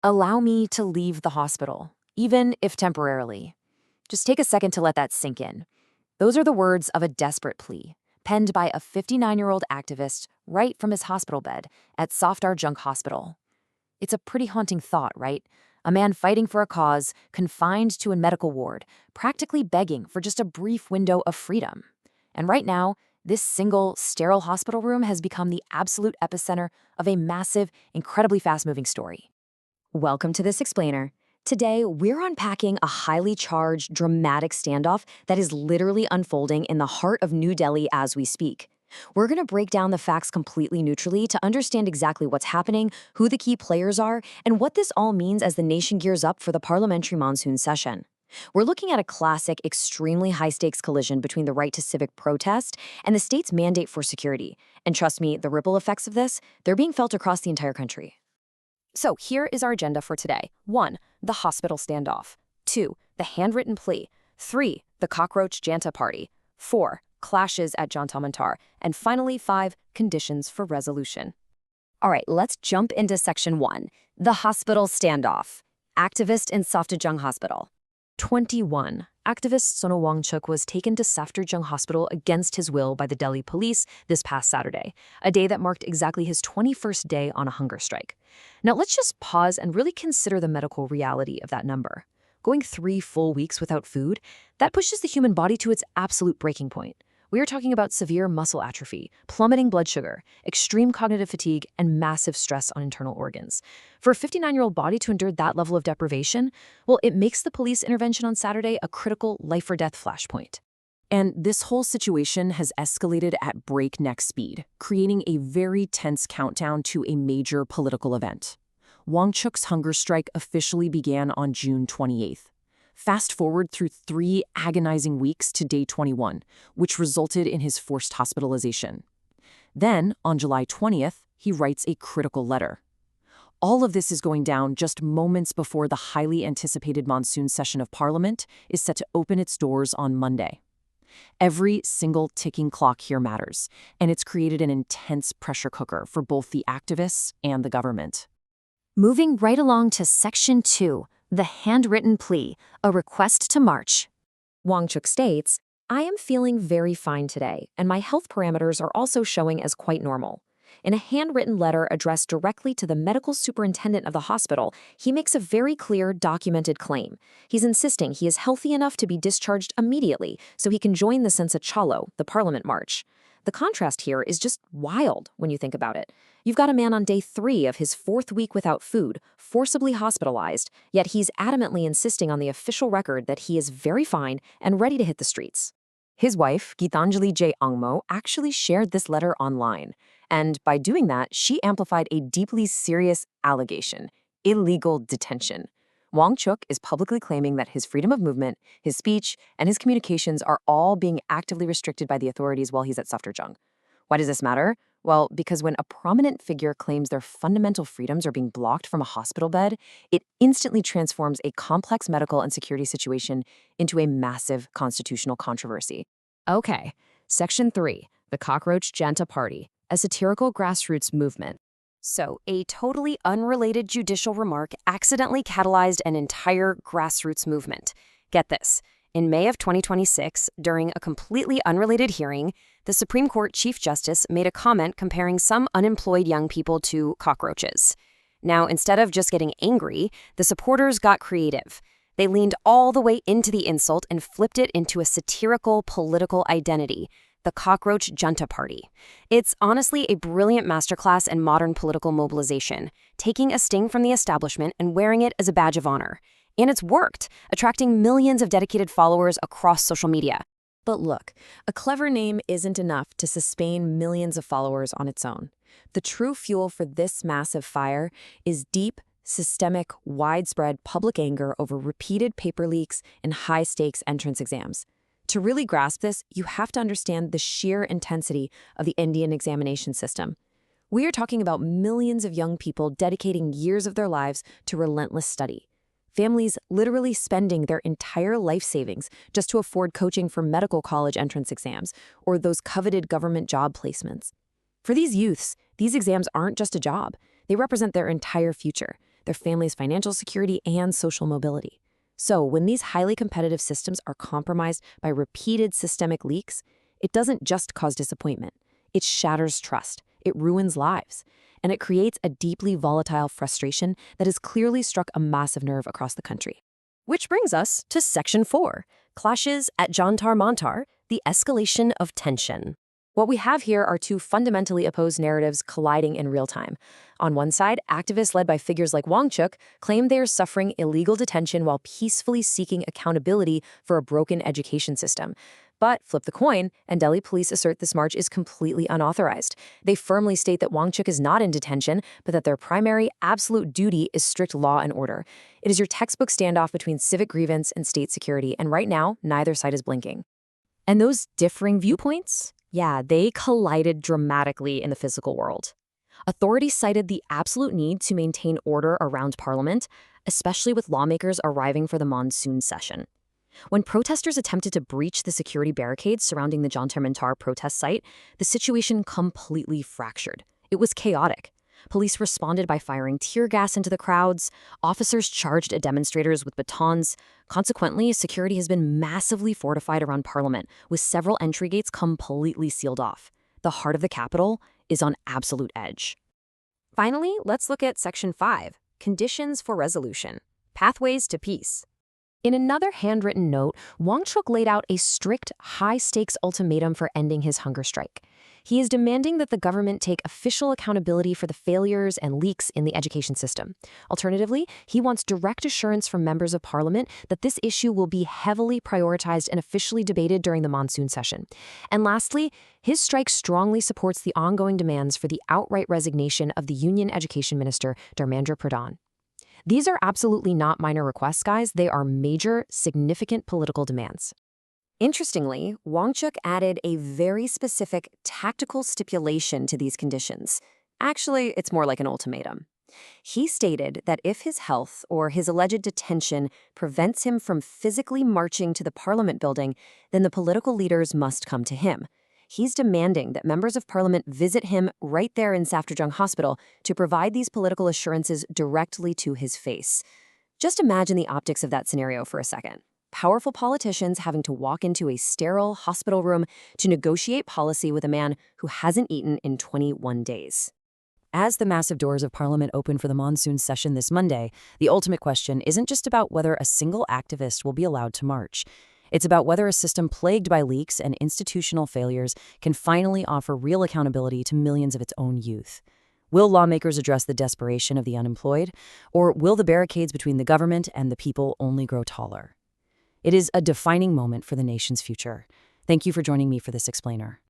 Allow me to leave the hospital, even if temporarily. Just take a second to let that sink in. Those are the words of a desperate plea, penned by a 59-year-old activist right from his hospital bed at Safdarjung Hospital. It's a pretty haunting thought, right? A man fighting for a cause, confined to a medical ward, practically begging for just a brief window of freedom. And right now, this single, sterile hospital room has become the absolute epicenter of a massive, incredibly fast-moving story. Welcome to This Explainer. Today, we're unpacking a highly charged, dramatic standoff that is literally unfolding in the heart of New Delhi as we speak. We're going to break down the facts completely neutrally to understand exactly what's happening, who the key players are, and what this all means as the nation gears up for the parliamentary monsoon session. We're looking at a classic, extremely high-stakes collision between the right to civic protest and the state's mandate for security. And trust me, the ripple effects of this, they're being felt across the entire country. So here is our agenda for today. 1. The hospital standoff. 2. The handwritten plea. 3. The cockroach Janta party. 4. Clashes at Jantar Mantar. And finally, 5. Conditions for resolution. All right, let's jump into Section 1. The hospital standoff. Activist in Safdarjung Hospital. 21. Activist Sonam Wangchuk was taken to Safdarjung Hospital against his will by the Delhi police this past Saturday, a day that marked exactly his 21st day on a hunger strike. Now let's just pause and really consider the medical reality of that number. Going 3 full weeks without food, that pushes the human body to its absolute breaking point. We are talking about severe muscle atrophy, plummeting blood sugar, extreme cognitive fatigue, and massive stress on internal organs. For a 59-year-old body to endure that level of deprivation, well, it makes the police intervention on Saturday a critical life-or-death flashpoint. And this whole situation has escalated at breakneck speed, creating a very tense countdown to a major political event. Wangchuk's hunger strike officially began on June 28th. Fast forward through 3 agonizing weeks to day 21, which resulted in his forced hospitalization. Then, on July 20th, he writes a critical letter. All of this is going down just moments before the highly anticipated monsoon session of Parliament is set to open its doors on Monday. Every single ticking clock here matters, and it's created an intense pressure cooker for both the activists and the government. Moving right along to Section 2. The handwritten plea, a request to march. Wangchuk states, "I am feeling very fine today, and my health parameters are also showing as quite normal." In a handwritten letter addressed directly to the medical superintendent of the hospital, he makes a very clear, documented claim. He's insisting he is healthy enough to be discharged immediately so he can join the Sansa Chalo, the parliament march. The contrast here is just wild when you think about it. You've got a man on day 3 of his 4th week without food, forcibly hospitalized, yet he's adamantly insisting on the official record that he is very fine and ready to hit the streets. His wife, Geetanjali J. Angmo, actually shared this letter online. And by doing that, she amplified a deeply serious allegation: illegal detention. Wangchuk is publicly claiming that his freedom of movement, his speech, and his communications are all being actively restricted by the authorities while he's at Safdarjung. Why does this matter? Well, because when a prominent figure claims their fundamental freedoms are being blocked from a hospital bed, it instantly transforms a complex medical and security situation into a massive constitutional controversy. Okay, Section 3, the Cockroach Janta Party, a satirical grassroots movement. So, a totally unrelated judicial remark accidentally catalyzed an entire grassroots movement. Get this. In May of 2026, during a completely unrelated hearing, the Supreme Court Chief Justice made a comment comparing some unemployed young people to cockroaches. Now, instead of just getting angry, the supporters got creative. They leaned all the way into the insult and flipped it into a satirical political identity: the Cockroach Junta Party. It's honestly a brilliant masterclass in modern political mobilization, taking a sting from the establishment and wearing it as a badge of honor. And it's worked, attracting millions of dedicated followers across social media. But look, a clever name isn't enough to sustain millions of followers on its own. The true fuel for this massive fire is deep, systemic, widespread public anger over repeated paper leaks and high-stakes entrance exams. To really grasp this, you have to understand the sheer intensity of the Indian examination system. We are talking about millions of young people dedicating years of their lives to relentless study. Families literally spending their entire life savings just to afford coaching for medical college entrance exams or those coveted government job placements. For these youths, these exams aren't just a job. They represent their entire future. their family's financial security, and social mobility. So, when these highly competitive systems are compromised by repeated systemic leaks, it doesn't just cause disappointment. It shatters trust, it ruins lives, and it creates a deeply volatile frustration that has clearly struck a massive nerve across the country. Which brings us to Section 4, Clashes at Jantar Mantar, the escalation of tension. What we have here are two fundamentally opposed narratives colliding in real time. On one side, activists led by figures like Wangchuk claim they are suffering illegal detention while peacefully seeking accountability for a broken education system. But flip the coin, and Delhi police assert this march is completely unauthorized. They firmly state that Wangchuk is not in detention, but that their primary, absolute duty is strict law and order. It is your textbook standoff between civic grievance and state security, and right now, neither side is blinking. And those differing viewpoints? Yeah, they collided dramatically in the physical world. Authorities cited the absolute need to maintain order around Parliament, especially with lawmakers arriving for the monsoon session. When protesters attempted to breach the security barricades surrounding the Jantar Mantar protest site, the situation completely fractured. It was chaotic. Police responded by firing tear gas into the crowds. Officers charged at demonstrators with batons. Consequently, security has been massively fortified around Parliament, with several entry gates completely sealed off. The heart of the capital is on absolute edge. Finally, let's look at Section 5, Conditions for Resolution, Pathways to Peace. In another handwritten note, Wangchuk laid out a strict, high-stakes ultimatum for ending his hunger strike. He is demanding that the government take official accountability for the failures and leaks in the education system. Alternatively, he wants direct assurance from members of parliament that this issue will be heavily prioritized and officially debated during the monsoon session. And lastly, his strike strongly supports the ongoing demands for the outright resignation of the Union Education Minister, Dharmendra Pradhan. These are absolutely not minor requests, guys. They are major, significant political demands. Interestingly, Wangchuk added a very specific tactical stipulation to these conditions. Actually, it's more like an ultimatum. He stated that if his health or his alleged detention prevents him from physically marching to the parliament building, then the political leaders must come to him. He's demanding that members of parliament visit him right there in Safdarjung Hospital to provide these political assurances directly to his face. Just imagine the optics of that scenario for a second. Powerful politicians having to walk into a sterile hospital room to negotiate policy with a man who hasn't eaten in 21 days. As the massive doors of Parliament open for the monsoon session this Monday, the ultimate question isn't just about whether a single activist will be allowed to march. It's about whether a system plagued by leaks and institutional failures can finally offer real accountability to millions of its own youth. Will lawmakers address the desperation of the unemployed, or will the barricades between the government and the people only grow taller? It is a defining moment for the nation's future. Thank you for joining me for this explainer.